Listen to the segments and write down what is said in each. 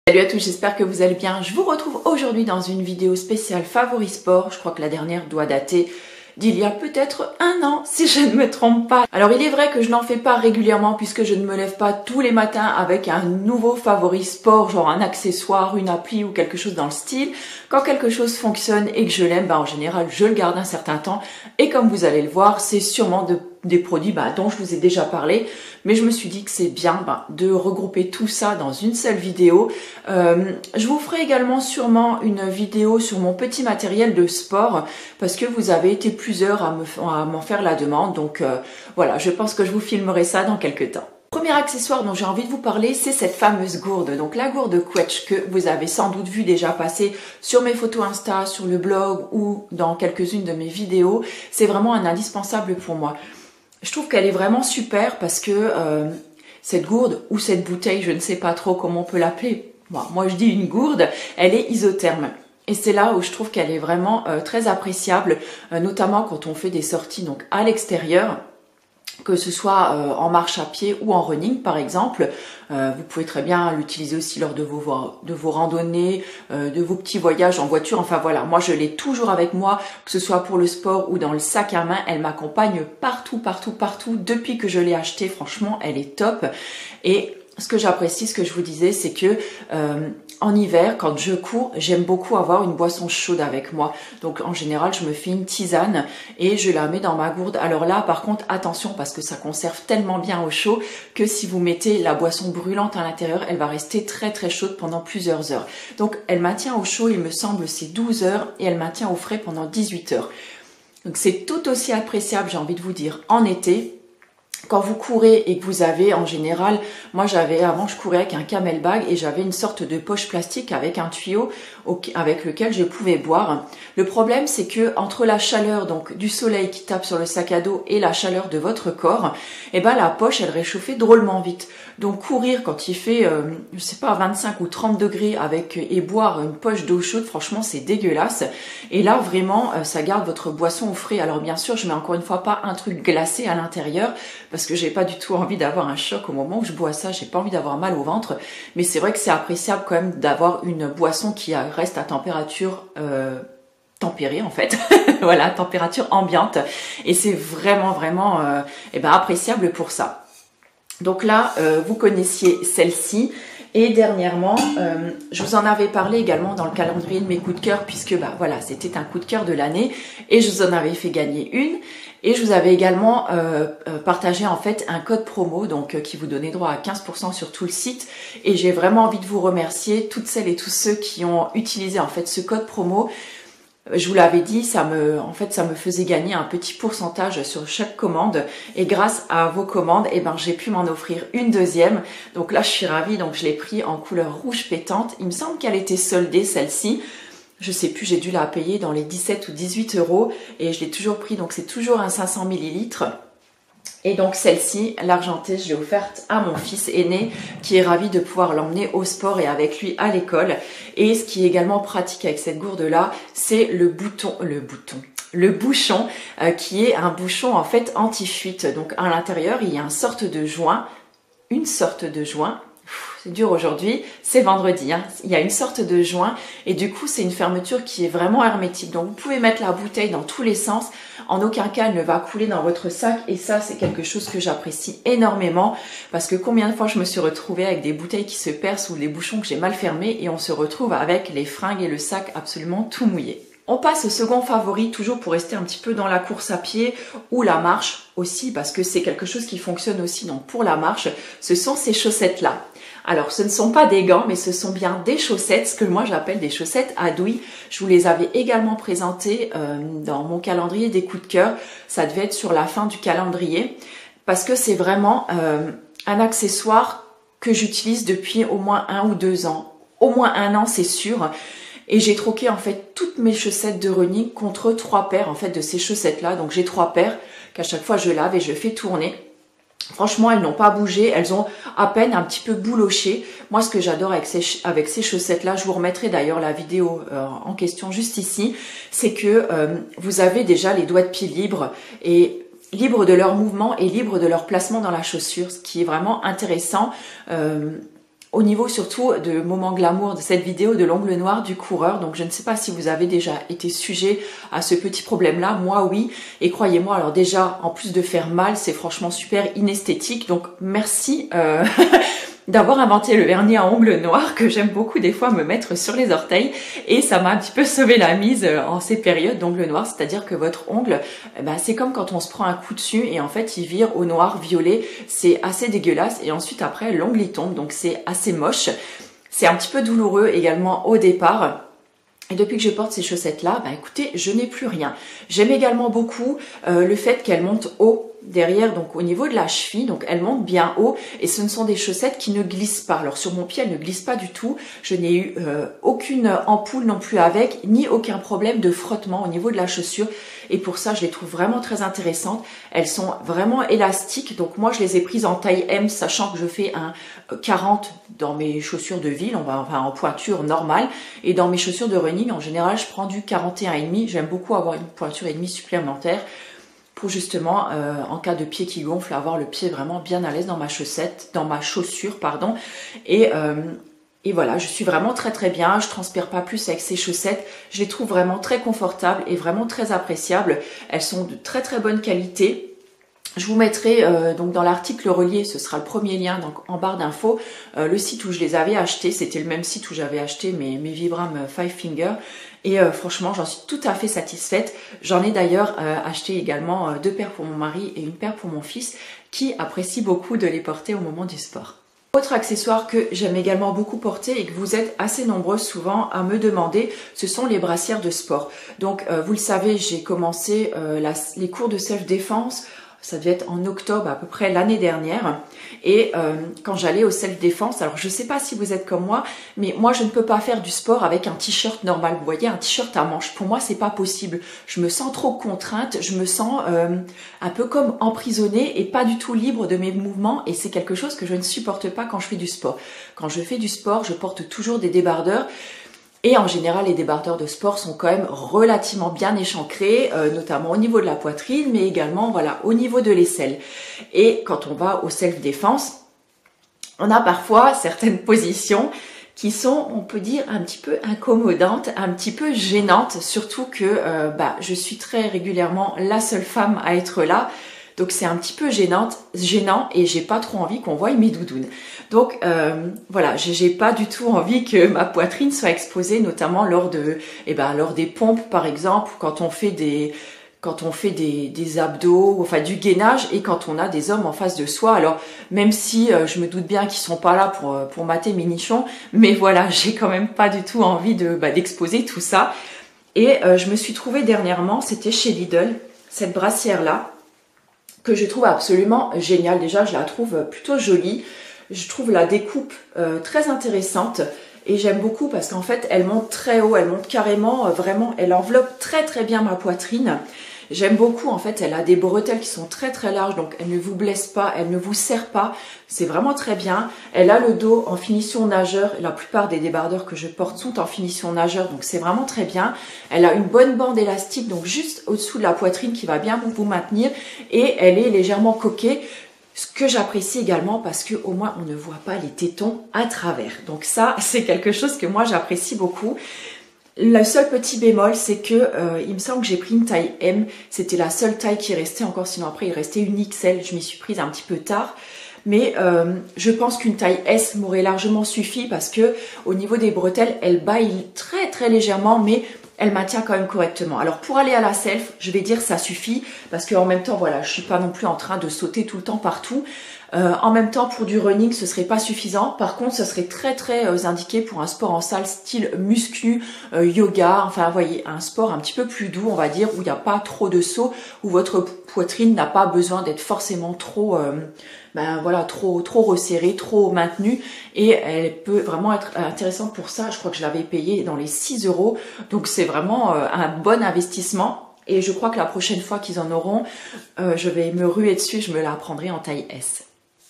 Salut à tous, j'espère que vous allez bien. Je vous retrouve aujourd'hui dans une vidéo spéciale Favori Sport. Je crois que la dernière doit dater d'il y a peut-être un an, si je ne me trompe pas. Alors il est vrai que je n'en fais pas régulièrement puisque je ne me lève pas tous les matins avec un nouveau Favori Sport, genre un accessoire, une appli ou quelque chose dans le style. Quand quelque chose fonctionne et que je l'aime, en général je le garde un certain temps. Et comme vous allez le voir, c'est sûrement des produits dont je vous ai déjà parlé, mais je me suis dit que c'est bien de regrouper tout ça dans une seule vidéo. Je vous ferai également sûrement une vidéo sur mon petit matériel de sport parce que vous avez été plusieurs à m'en faire la demande, donc voilà, je pense que je vous filmerai ça dans quelques temps. Premier accessoire dont j'ai envie de vous parler, c'est cette fameuse gourde, donc la gourde Quetch que vous avez sans doute vu déjà passer sur mes photos Insta, sur le blog ou dans quelques-unes de mes vidéos. C'est vraiment un indispensable pour moi. Je trouve qu'elle est vraiment super parce que cette gourde ou cette bouteille, je ne sais pas trop comment on peut l'appeler, moi je dis une gourde, elle est isotherme. Et c'est là où je trouve qu'elle est vraiment très appréciable, notamment quand on fait des sorties donc à l'extérieur, que ce soit en marche à pied ou en running par exemple. Vous pouvez très bien l'utiliser aussi lors de vos randonnées, de vos petits voyages en voiture. Enfin voilà, moi je l'ai toujours avec moi, que ce soit pour le sport ou dans le sac à main. Elle m'accompagne partout. Depuis que je l'ai achetée, franchement, elle est top. Et ce que j'apprécie, ce que je vous disais, c'est que en hiver, quand je cours, j'aime beaucoup avoir une boisson chaude avec moi. Donc en général, je me fais une tisane et je la mets dans ma gourde. Alors là, par contre, attention parce que ça conserve tellement bien au chaud que si vous mettez la boisson brûlante à l'intérieur, elle va rester très chaude pendant plusieurs heures. Donc elle maintient au chaud, il me semble, c'est 12 heures et elle maintient au frais pendant 18 heures. Donc c'est tout aussi appréciable, j'ai envie de vous dire, en été. Quand vous courez et que vous avez en général, moi avant je courais avec un camelbag et j'avais une sorte de poche plastique avec un tuyau avec lequel je pouvais boire. Le problème c'est que entre la chaleur donc du soleil qui tape sur le sac à dos et la chaleur de votre corps, la poche elle réchauffait drôlement vite. Donc courir quand il fait je sais pas 25 ou 30 degrés et boire une poche d'eau chaude, franchement c'est dégueulasse. Et là vraiment ça garde votre boisson au frais. Alors bien sûr je mets encore une fois pas un truc glacé à l'intérieur parce que j'ai pas du tout envie d'avoir un choc au moment où je bois ça, j'ai pas envie d'avoir mal au ventre, mais c'est vrai que c'est appréciable quand même d'avoir une boisson qui reste à température tempérée en fait, voilà, température ambiante, et c'est vraiment appréciable pour ça. Donc là, vous connaissiez celle-ci. Et dernièrement, je vous en avais parlé également dans le calendrier de mes coups de cœur puisque voilà, c'était un coup de cœur de l'année et je vous en avais fait gagner une. Et je vous avais également partagé en fait un code promo donc qui vous donnait droit à 15% sur tout le site. Et j'ai vraiment envie de vous remercier toutes celles et tous ceux qui ont utilisé en fait ce code promo. Je vous l'avais dit, ça me faisait gagner un petit pourcentage sur chaque commande et grâce à vos commandes, j'ai pu m'en offrir une deuxième. Donc là, je suis ravie, donc je l'ai pris en couleur rouge pétante. Il me semble qu'elle était soldée celle-ci. Je sais plus, j'ai dû la payer dans les 17 ou 18 euros et je l'ai toujours pris, donc c'est toujours un 500 millilitres. Et donc celle-ci, l'argentée, je l'ai offerte à mon fils aîné qui est ravi de pouvoir l'emmener au sport et avec lui à l'école. Et ce qui est également pratique avec cette gourde-là, c'est le bouchon qui est un bouchon en fait anti-fuite. Donc à l'intérieur, il y a une sorte de joint. C'est dur aujourd'hui, c'est vendredi, il y a une sorte de joint et du coup c'est une fermeture qui est vraiment hermétique. Donc vous pouvez mettre la bouteille dans tous les sens, en aucun cas elle ne va couler dans votre sac et ça c'est quelque chose que j'apprécie énormément parce que combien de fois je me suis retrouvée avec des bouteilles qui se percent ou des bouchons que j'ai mal fermés et on se retrouve avec les fringues et le sac absolument tout mouillé. On passe au second favori, toujours pour rester un petit peu dans la course à pied ou la marche aussi parce que c'est quelque chose qui fonctionne aussi donc pour la marche, ce sont ces chaussettes-là. Alors ce ne sont pas des gants mais ce sont bien des chaussettes, ce que moi j'appelle des chaussettes à douille. Je vous les avais également présentées dans mon calendrier des coups de cœur, ça devait être sur la fin du calendrier parce que c'est vraiment un accessoire que j'utilise depuis au moins 1 ou 2 ans, au moins 1 an c'est sûr. Et j'ai troqué en fait toutes mes chaussettes de running contre 3 paires en fait de ces chaussettes là. Donc j'ai 3 paires qu'à chaque fois je lave et je fais tourner. Franchement, elles n'ont pas bougé, elles ont à peine un petit peu bouloché. Moi, ce que j'adore avec ces chaussettes-là, je vous remettrai d'ailleurs la vidéo en question juste ici, c'est que vous avez déjà les doigts de pied libres et libres de leur mouvement et libres de leur placement dans la chaussure, ce qui est vraiment intéressant. au niveau surtout de moment glamour de cette vidéo de l'ongle noir du coureur. Donc je ne sais pas si vous avez déjà été sujet à ce petit problème là, moi oui, et croyez-moi, alors déjà en plus de faire mal, c'est franchement super inesthétique, donc merci d'avoir inventé le vernis à ongles noirs que j'aime beaucoup des fois me mettre sur les orteils, et ça m'a un petit peu sauvé la mise en ces périodes d'ongles noirs, c'est-à-dire que votre ongle, c'est comme quand on se prend un coup dessus et en fait il vire au noir violet, c'est assez dégueulasse et ensuite après l'ongle il tombe, donc c'est assez moche, c'est un petit peu douloureux également au départ. Et depuis que je porte ces chaussettes-là, écoutez, je n'ai plus rien. J'aime également beaucoup le fait qu'elles montent haut derrière, donc au niveau de la cheville, donc elles montent bien haut, et ce ne sont des chaussettes qui ne glissent pas. Alors sur mon pied, elles ne glissent pas du tout. Je n'ai eu aucune ampoule non plus avec, ni aucun problème de frottement au niveau de la chaussure. Et pour ça, je les trouve vraiment très intéressantes. Elles sont vraiment élastiques, donc moi je les ai prises en taille M, sachant que je fais un 40 dans mes chaussures de ville, enfin en pointure normale, et dans mes chaussures de running, en général, je prends du 41,5. J'aime beaucoup avoir une pointure et demie supplémentaire pour justement, en cas de pied qui gonfle, avoir le pied vraiment bien à l'aise dans ma chaussure, pardon. Et voilà, je suis vraiment très très bien, je transpire pas plus avec ces chaussettes, je les trouve vraiment très confortables et vraiment très appréciables. Elles sont de très très bonne qualité. Je vous mettrai donc dans l'article relié, ce sera le premier lien donc en barre d'infos, le site où je les avais achetés. C'était le même site où j'avais acheté mes Vibram Five Finger, et franchement j'en suis tout à fait satisfaite. J'en ai d'ailleurs acheté également 2 paires pour mon mari et une paire pour mon fils, qui apprécie beaucoup de les porter au moment du sport. Autre accessoire que j'aime également beaucoup porter et que vous êtes assez nombreuses souvent à me demander, ce sont les brassières de sport. Donc vous le savez, j'ai commencé les cours de self-défense. Ça devait être en octobre à peu près l'année dernière, et quand j'allais au self-défense, alors je sais pas si vous êtes comme moi, mais moi je ne peux pas faire du sport avec un t-shirt normal, vous voyez, un t-shirt à manches, pour moi c'est pas possible, je me sens trop contrainte, je me sens un peu comme emprisonnée et pas du tout libre de mes mouvements, et c'est quelque chose que je ne supporte pas quand je fais du sport. Quand je fais du sport, je porte toujours des débardeurs. Et en général, les débardeurs de sport sont quand même relativement bien échancrés, notamment au niveau de la poitrine, mais également voilà, au niveau de l'aisselle. Et quand on va au self-défense, on a parfois certaines positions qui sont, on peut dire, un petit peu incommodantes, un petit peu gênantes, surtout que je suis très régulièrement la seule femme à être là. Donc c'est un petit peu gênant et j'ai pas trop envie qu'on voie mes doudounes. Donc voilà, j'ai pas du tout envie que ma poitrine soit exposée, notamment lors des pompes par exemple, quand on fait des abdos, enfin du gainage, et quand on a des hommes en face de soi. Alors même si je me doute bien qu'ils sont pas là pour mater mes nichons, mais voilà, j'ai quand même pas du tout envie d'exposer tout ça. Et je me suis trouvée dernièrement, c'était chez Lidl, cette brassière là, que je trouve absolument géniale. Déjà, je la trouve plutôt jolie. Je trouve la découpe très intéressante, et j'aime beaucoup parce qu'en fait, elle monte très haut, elle monte carrément, vraiment, elle enveloppe très très bien ma poitrine. J'aime beaucoup, en fait, elle a des bretelles qui sont très très larges, donc elle ne vous blesse pas, elle ne vous serre pas, c'est vraiment très bien. Elle a le dos en finition nageur, la plupart des débardeurs que je porte sont en finition nageur, donc c'est vraiment très bien. Elle a une bonne bande élastique, donc juste au-dessous de la poitrine, qui va bien vous maintenir, et elle est légèrement coquée, ce que j'apprécie également parce que au moins on ne voit pas les tétons à travers. Donc ça, c'est quelque chose que moi j'apprécie beaucoup. Le seul petit bémol, c'est que il me semble que j'ai pris une taille M. C'était la seule taille qui restait encore, sinon après il restait une XL. Je m'y suis prise un petit peu tard. Mais je pense qu'une taille S m'aurait largement suffi parce que au niveau des bretelles, elle baille très très légèrement, mais elle maintient quand même correctement. Alors pour aller à la self, je vais dire ça suffit parce qu'en même temps, voilà, je suis pas non plus en train de sauter tout le temps partout. En même temps, pour du running, ce serait pas suffisant. Par contre, ce serait très très indiqué pour un sport en salle style muscu, yoga, enfin, vous voyez, un sport un petit peu plus doux, on va dire, où il n'y a pas trop de sauts, où votre poitrine n'a pas besoin d'être forcément trop, trop resserrée, trop maintenue, et elle peut vraiment être intéressante pour ça. Je crois que je l'avais payée dans les 6 €, donc c'est vraiment un bon investissement. Et je crois que la prochaine fois qu'ils en auront, je vais me ruer dessus, je me la prendrai en taille S.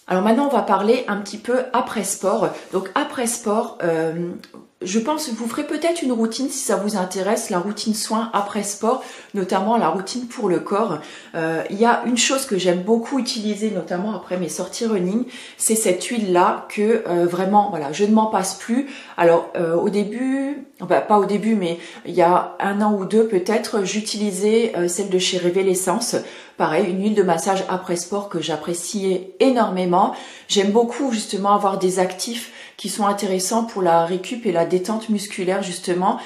Alors maintenant, on va parler un petit peu après sport. Donc après sport, je pense que vous ferez peut-être une routine si ça vous intéresse, la routine soins après sport, notamment la routine pour le corps. Il y a une chose que j'aime beaucoup utiliser, notamment après mes sorties running, c'est cette huile-là que vraiment, voilà, je ne m'en passe plus. Alors au début, enfin, pas au début, mais il y a 1 an ou 2 peut-être, j'utilisais celle de chez Révélessence. Pareil, une huile de massage après sport que j'appréciais énormément. J'aime beaucoup justement avoir des actifs qui sont intéressants pour la récup et la détente musculaire justement,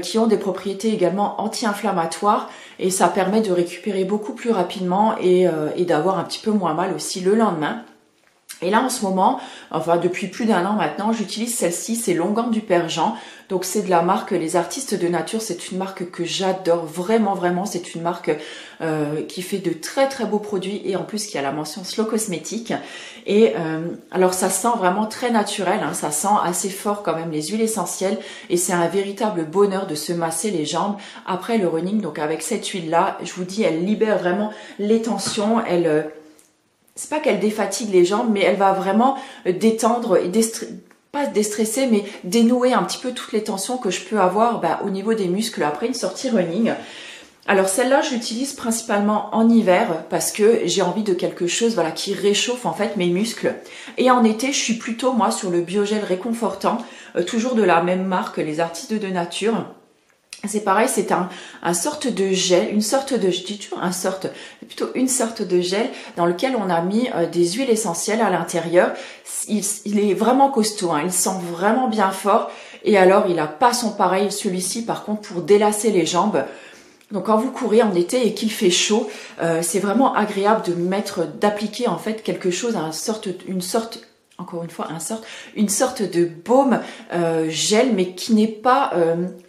qui ont des propriétés également anti-inflammatoires et ça permet de récupérer beaucoup plus rapidement et d'avoir un petit peu moins mal aussi le lendemain. Et là en ce moment, enfin depuis plus d'1 an maintenant, j'utilise celle-ci, c'est Longan du Père Jean. Donc c'est de la marque Les Artistes de Nature, c'est une marque que j'adore vraiment, vraiment. C'est une marque qui fait de très très beaux produits et en plus qui a la mention Slow Cosmétique. Et alors ça sent vraiment très naturel, hein, ça sent assez fort quand même les huiles essentielles et c'est un véritable bonheur de se masser les jambes après le running. Donc avec cette huile-là, je vous dis, elle libère vraiment les tensions, c'est pas qu'elle défatigue les jambes, mais elle va vraiment détendre et pas déstresser, mais dénouer un petit peu toutes les tensions que je peux avoir au niveau des muscles après une sortie running. Alors celle-là, je l'utilise principalement en hiver parce que j'ai envie de quelque chose voilà, qui réchauffe en fait mes muscles. Et en été, je suis plutôt moi sur le biogel réconfortant, toujours de la même marque, Les Artistes de Nature. C'est pareil, c'est un sorte de gel, une sorte de, je dis toujours plutôt une sorte de gel dans lequel on a mis des huiles essentielles à l'intérieur. Il est vraiment costaud, hein, il sent vraiment bien fort. Et alors, il n'a pas son pareil, celui-ci par contre pour délasser les jambes. Donc quand vous courez en été et qu'il fait chaud, c'est vraiment agréable d'appliquer en fait quelque chose, une sorte de baume gel, mais qui n'est pas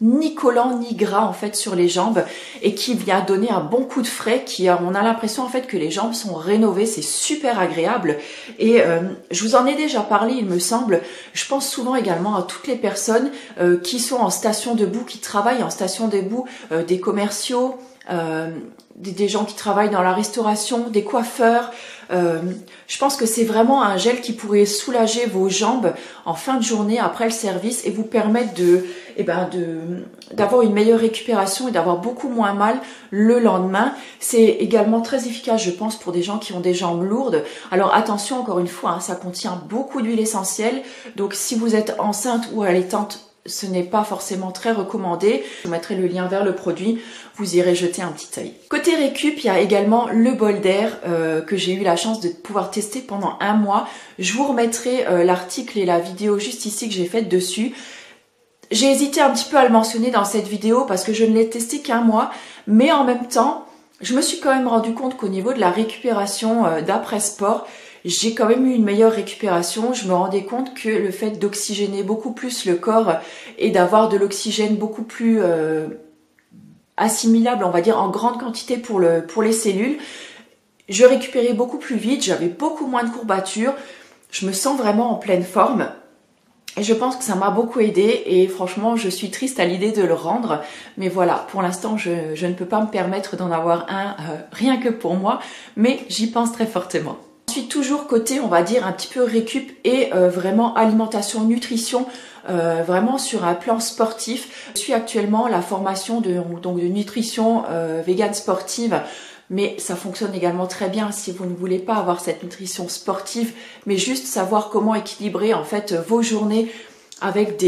ni collant ni gras en fait sur les jambes et qui vient donner un bon coup de frais. On a l'impression en fait que les jambes sont rénovées, c'est super agréable. Et je vous en ai déjà parlé, il me semble. Je pense souvent également à toutes les personnes qui sont en station debout, qui travaillent en station debout, des commerciaux. Des gens qui travaillent dans la restauration, des coiffeurs. Je pense que c'est vraiment un gel qui pourrait soulager vos jambes en fin de journée après le service et vous permettre d'avoir une meilleure récupération et d'avoir beaucoup moins mal le lendemain. C'est également très efficace, je pense, pour des gens qui ont des jambes lourdes. Alors attention, encore une fois, hein, ça contient beaucoup d'huile essentielle. Donc si vous êtes enceinte ou allaitante, ce n'est pas forcément très recommandé. Je vous mettrai le lien vers le produit, vous irez jeter un petit œil. Côté récup, il y a également le bol d'air que j'ai eu la chance de pouvoir tester pendant 1 mois. Je vous remettrai l'article et la vidéo juste ici que j'ai faite dessus. J'ai hésité un petit peu à le mentionner dans cette vidéo parce que je ne l'ai testé qu'1 mois, mais en même temps, je me suis quand même rendu compte qu'au niveau de la récupération d'après-sport, j'ai quand même eu une meilleure récupération. Je me rendais compte que le fait d'oxygéner beaucoup plus le corps et d'avoir de l'oxygène beaucoup plus assimilable, on va dire en grande quantité pour les cellules, je récupérais beaucoup plus vite, j'avais beaucoup moins de courbatures, je me sens vraiment en pleine forme. Et je pense que ça m'a beaucoup aidé et franchement, je suis triste à l'idée de le rendre. Mais voilà, pour l'instant, je ne peux pas me permettre d'en avoir un rien que pour moi, mais j'y pense très fortement. Ensuite, toujours côté, on va dire, un petit peu récup et vraiment alimentation, nutrition, vraiment sur un plan sportif. Je suis actuellement la formation de nutrition vegan sportive, mais ça fonctionne également très bien si vous ne voulez pas avoir cette nutrition sportive, mais juste savoir comment équilibrer en fait vos journées avec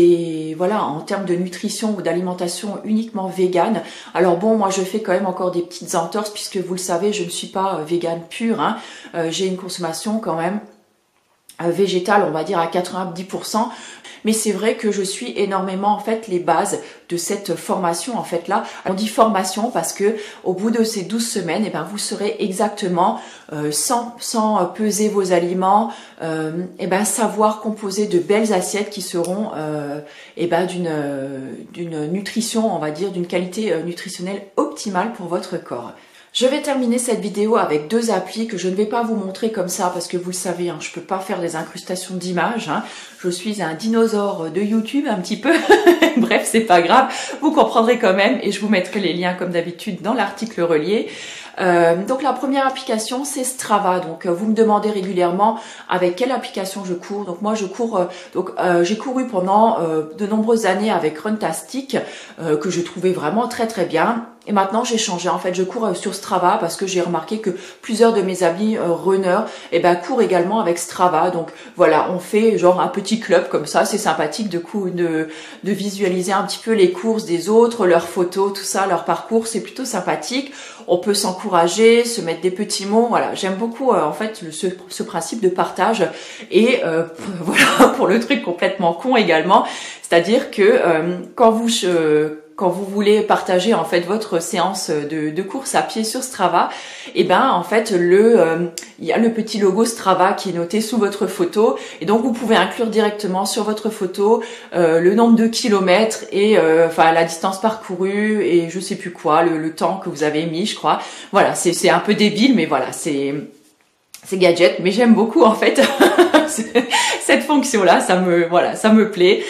en termes de nutrition ou d'alimentation uniquement végane. Alors bon, moi je fais quand même encore des petites entorses puisque vous le savez, je ne suis pas végane pure, hein. J'ai une consommation quand même végétale, on va dire à 90%. Mais c'est vrai que je suis énormément en fait les bases de cette formation en fait là. On dit formation parce que au bout de ces 12 semaines, vous saurez exactement sans peser vos aliments, savoir composer de belles assiettes qui seront d'une nutrition, on va dire, d'une qualité nutritionnelle optimale pour votre corps. Je vais terminer cette vidéo avec 2 applis que je ne vais pas vous montrer comme ça parce que vous le savez, hein, je peux pas faire des incrustations d'images. Hein. Je suis un dinosaure de YouTube un petit peu. Bref, c'est pas grave, vous comprendrez quand même et je vous mettrai les liens comme d'habitude dans l'article relié. Donc la première application c'est Strava. Donc vous me demandez régulièrement avec quelle application je cours. Donc moi je cours, j'ai couru pendant de nombreuses années avec Runtastic que je trouvais vraiment très très bien. Et maintenant j'ai changé, en fait je cours sur Strava parce que j'ai remarqué que plusieurs de mes amis runners courent également avec Strava. Donc voilà, on fait genre un petit club comme ça, c'est sympathique de visualiser un petit peu les courses des autres, leurs photos, tout ça, leur parcours, c'est plutôt sympathique. On peut s'encourager, se mettre des petits mots, voilà, j'aime beaucoup en fait ce principe de partage. Et voilà, pour le truc complètement con également, c'est-à-dire que quand vous voulez partager en fait votre séance de course à pied sur Strava, en fait il y a le petit logo Strava qui est noté sous votre photo, et donc vous pouvez inclure directement sur votre photo le nombre de kilomètres et la distance parcourue et je sais plus quoi, le temps que vous avez mis, je crois. Voilà, c'est un peu débile, mais voilà, c'est gadget, mais j'aime beaucoup en fait cette fonction-là, ça me plaît.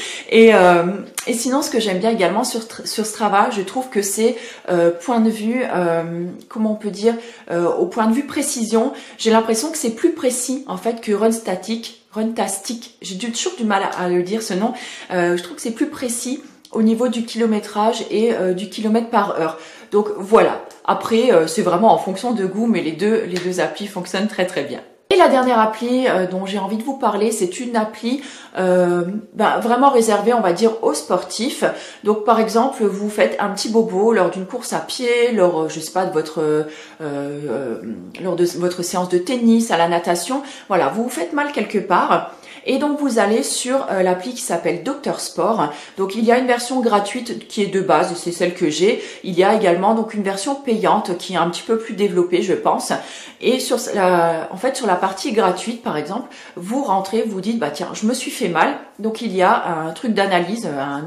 Et sinon, ce que j'aime bien également sur Strava, je trouve que c'est point de vue, comment on peut dire, au point de vue précision, j'ai l'impression que c'est plus précis en fait que Runtastic, j'ai toujours du mal à le dire ce nom, je trouve que c'est plus précis au niveau du kilométrage et du kilomètre par heure. Donc voilà, après c'est vraiment en fonction de goût, mais les deux applis fonctionnent très très bien. Et la dernière appli dont j'ai envie de vous parler, c'est une appli vraiment réservée, on va dire, aux sportifs. Donc par exemple, vous faites un petit bobo lors d'une course à pied, lors, je sais pas, lors de votre séance de tennis, à la natation. Voilà, vous vous faites mal quelque part. Et donc vous allez sur l'appli qui s'appelle Docteur Sport. Donc il y a une version gratuite qui est de base, et c'est celle que j'ai. Il y a également donc une version payante qui est un petit peu plus développée, je pense. Et sur la partie gratuite, par exemple, vous rentrez, vous dites tiens, je me suis fait mal. Donc il y a un truc d'analyse, un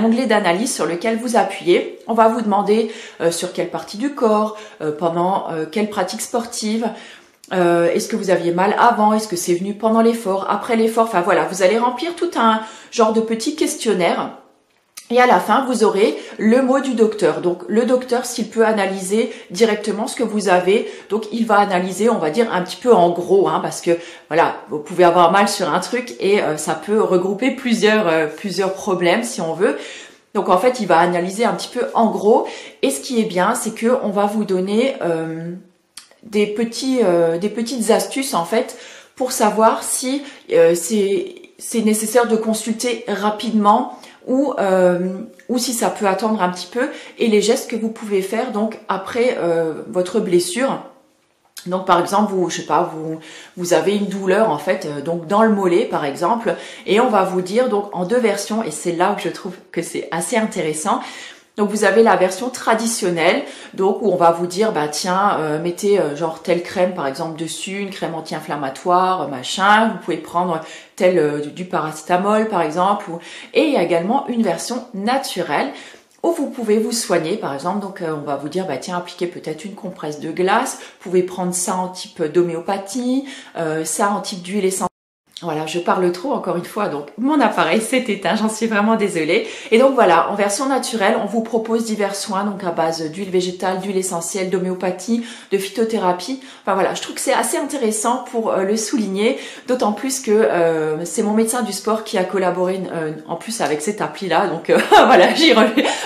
onglet d'analyse sur lequel vous appuyez. On va vous demander sur quelle partie du corps, pendant quelle pratique sportive. Est-ce que vous aviez mal avant? Est-ce que c'est venu pendant l'effort, après l'effort? Enfin voilà, vous allez remplir tout un genre de petit questionnaire. Et à la fin, vous aurez le mot du docteur. Donc le docteur, s'il peut analyser directement ce que vous avez, donc il va analyser, on va dire un petit peu en gros, parce que voilà, vous pouvez avoir mal sur un truc et ça peut regrouper plusieurs problèmes si on veut. Donc en fait, il va analyser un petit peu en gros. Et ce qui est bien, c'est que on va vous donner des petites astuces en fait pour savoir si c'est nécessaire de consulter rapidement ou si ça peut attendre un petit peu, et les gestes que vous pouvez faire donc après votre blessure. Donc par exemple, vous avez une douleur en fait, donc dans le mollet par exemple, et on va vous dire donc en deux versions, et c'est là où je trouve que c'est assez intéressant. Donc vous avez la version traditionnelle, donc où on va vous dire tiens, mettez genre telle crème par exemple dessus, une crème anti-inflammatoire, machin. Vous pouvez prendre du paracétamol par exemple. Et il y a également une version naturelle où vous pouvez vous soigner par exemple. Donc on va vous dire tiens, appliquez peut-être une compresse de glace. Vous pouvez prendre ça en type d'homéopathie, ça en type d'huile essentielle. Voilà, je parle trop encore une fois, donc mon appareil s'est éteint, j'en suis vraiment désolée. Et donc voilà, en version naturelle, on vous propose divers soins, donc à base d'huile végétale, d'huile essentielle, d'homéopathie, de phytothérapie. Enfin voilà, je trouve que c'est assez intéressant pour le souligner, d'autant plus que c'est mon médecin du sport qui a collaboré en plus avec cette appli-là. Donc voilà,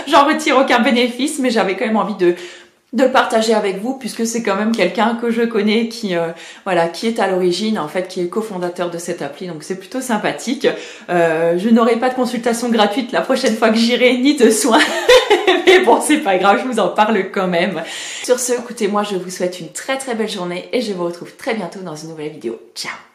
j'en retire aucun bénéfice, mais j'avais quand même envie de le partager avec vous, puisque c'est quand même quelqu'un que je connais qui est à l'origine, en fait, qui est cofondateur de cette appli, donc c'est plutôt sympathique. Je n'aurai pas de consultation gratuite la prochaine fois que j'irai, ni de soins, mais bon, c'est pas grave, je vous en parle quand même. Sur ce, écoutez, moi je vous souhaite une très très belle journée et je vous retrouve très bientôt dans une nouvelle vidéo. Ciao!